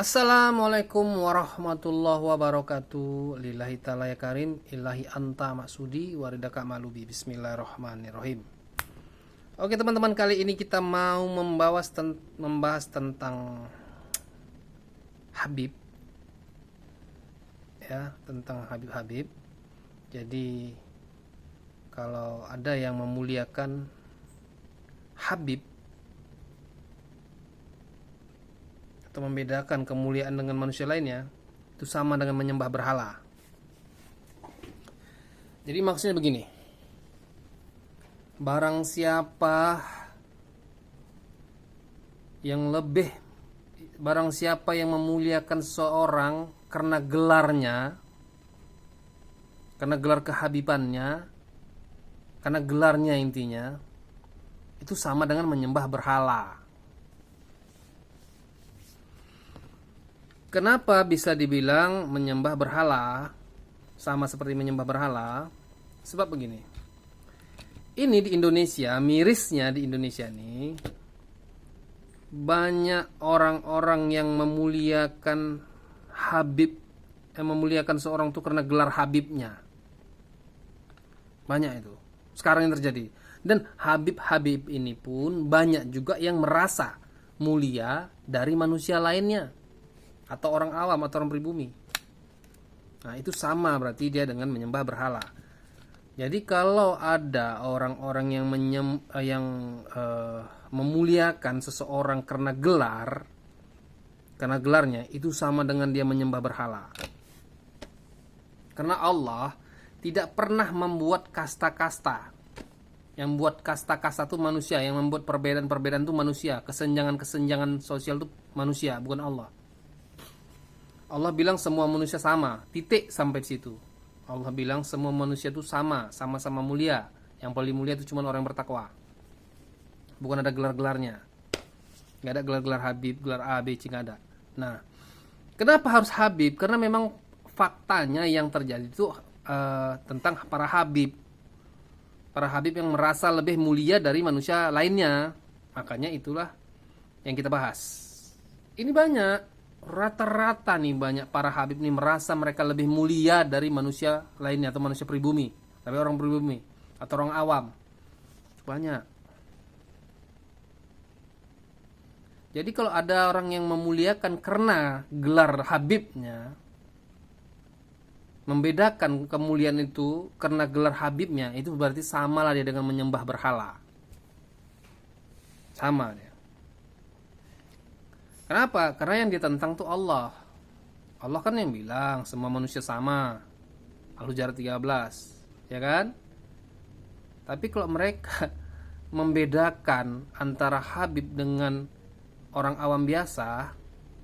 Assalamualaikum warahmatullahi wabarakatuh. Lillahi ta'ala ya karim, ilahi anta maksudi, waridaka malubi. Bismillahirrahmanirrahim. Oke teman-teman, kali ini kita mau membahas tentang Habib, ya, tentang Habib-Habib. Jadi kalau ada yang memuliakan Habib atau membedakan kemuliaan dengan manusia lainnya, itu sama dengan menyembah berhala. Jadi maksudnya begini, barang siapa yang memuliakan seseorang karena gelarnya, karena gelar kehabibannya, karena gelarnya intinya, itu sama dengan menyembah berhala. Kenapa bisa dibilang menyembah berhala sama seperti menyembah berhala? Sebab begini. Ini di Indonesia, mirisnya di Indonesia nih, banyak orang-orang yang memuliakan Habib, yang memuliakan seorang itu karena gelar Habibnya. Banyak itu. Sekarang yang terjadi. Dan Habib-Habib ini pun banyak juga yang merasa mulia dari manusia lainnya, atau orang awam atau orang pribumi. Nah, itu sama berarti dia dengan menyembah berhala. Jadi kalau ada orang-orang yang memuliakan seseorang karena gelarnya, itu sama dengan dia menyembah berhala. Karena Allah tidak pernah membuat kasta-kasta. Yang buat kasta-kasta itu manusia, yang membuat perbedaan-perbedaan itu manusia, kesenjangan-kesenjangan sosial itu manusia, bukan Allah. Allah bilang semua manusia sama, titik sampai di situ. Allah bilang semua manusia itu sama-sama mulia. Yang paling mulia itu cuma orang yang bertakwa. Bukan ada gelar-gelarnya. Nggak ada gelar-gelar Habib, gelar A, B, C, nggak ada. Nah, kenapa harus Habib? Karena memang faktanya yang terjadi itu tentang para Habib. Para Habib yang merasa lebih mulia dari manusia lainnya. Makanya itulah yang kita bahas. Ini banyak. Rata-rata nih banyak para Habib nih merasa mereka lebih mulia dari manusia lainnya atau manusia pribumi, tapi orang pribumi atau orang awam banyak. Jadi kalau ada orang yang memuliakan karena gelar Habibnya, membedakan kemuliaan itu karena gelar Habibnya, itu berarti sama lah dia dengan menyembah berhala. Sama dia. Kenapa? Karena yang ditentang tuh Allah. Allah kan yang bilang semua manusia sama. Al-Hujurat 13, ya kan? Tapi kalau mereka membedakan antara Habib dengan orang awam biasa,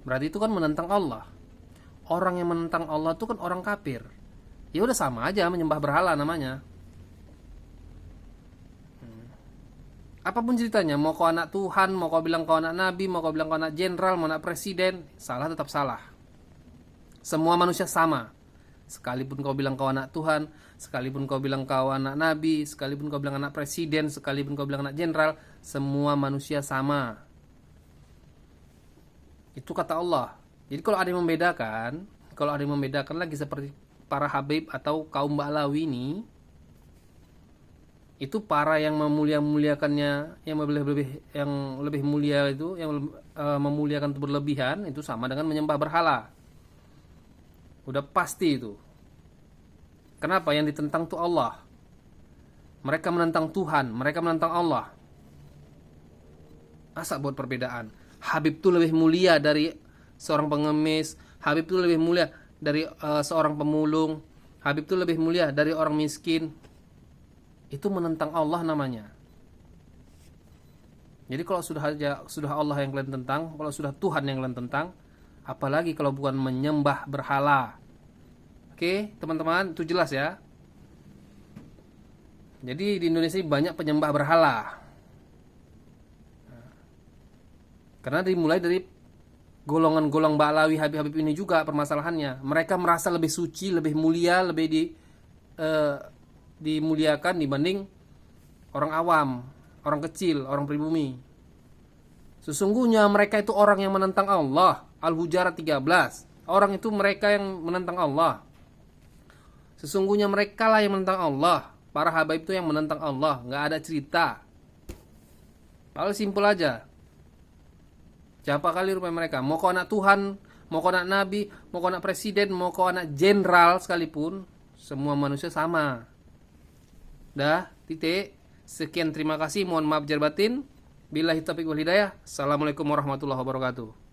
berarti itu kan menentang Allah. Orang yang menentang Allah itu kan orang kafir. Ya udah sama aja menyembah berhala namanya. Apapun ceritanya, mau kau anak Tuhan, mau kau bilang kau anak Nabi, mau kau bilang kau anak jenderal, mau anak presiden, salah tetap salah. Semua manusia sama. Sekalipun kau bilang kau anak Tuhan, sekalipun kau bilang kau anak Nabi, sekalipun kau bilang anak presiden, sekalipun kau bilang anak jenderal, semua manusia sama. Itu kata Allah. Jadi kalau ada yang membedakan lagi seperti para Habib atau kaum Ba'lawi ini, itu para yang memuliakannya, yang lebih mulia itu, yang memuliakan itu berlebihan, itu sama dengan menyembah berhala. Udah pasti itu. Kenapa? Yang ditentang tuh Allah. Mereka menentang Tuhan, mereka menentang Allah. Masa buat perbedaan? Habib itu lebih mulia dari seorang pengemis, Habib itu lebih mulia dari seorang pemulung, Habib itu lebih mulia dari orang miskin. Itu menentang Allah namanya. Jadi kalau sudah Allah yang kalian tentang, kalau sudah Tuhan yang kalian tentang, apalagi kalau bukan menyembah berhala. Oke, teman-teman, itu jelas ya. Jadi di Indonesia banyak penyembah berhala. Karena dimulai dari golongan-golongan Ba'lawi, Habib-Habib ini juga permasalahannya. Mereka merasa lebih suci, lebih mulia, lebih dimuliakan dibanding orang awam, orang kecil, orang pribumi. Sesungguhnya mereka itu orang yang menentang Allah. Al-Hujarat 13. Orang itu mereka yang menentang Allah. Sesungguhnya mereka lah yang menentang Allah. Para habaib itu yang menentang Allah. Nggak ada cerita. Lalu simpel aja. Siapa kali rupanya mereka? Mau kau anak Tuhan, mau kau anak Nabi, mau kau anak Presiden, mau kau anak Jenderal sekalipun, semua manusia sama. Dah, titik. Sekian, terima kasih. Mohon maaf lahir batin. Billahi taufiq wal hidayah. Assalamualaikum warahmatullahi wabarakatuh.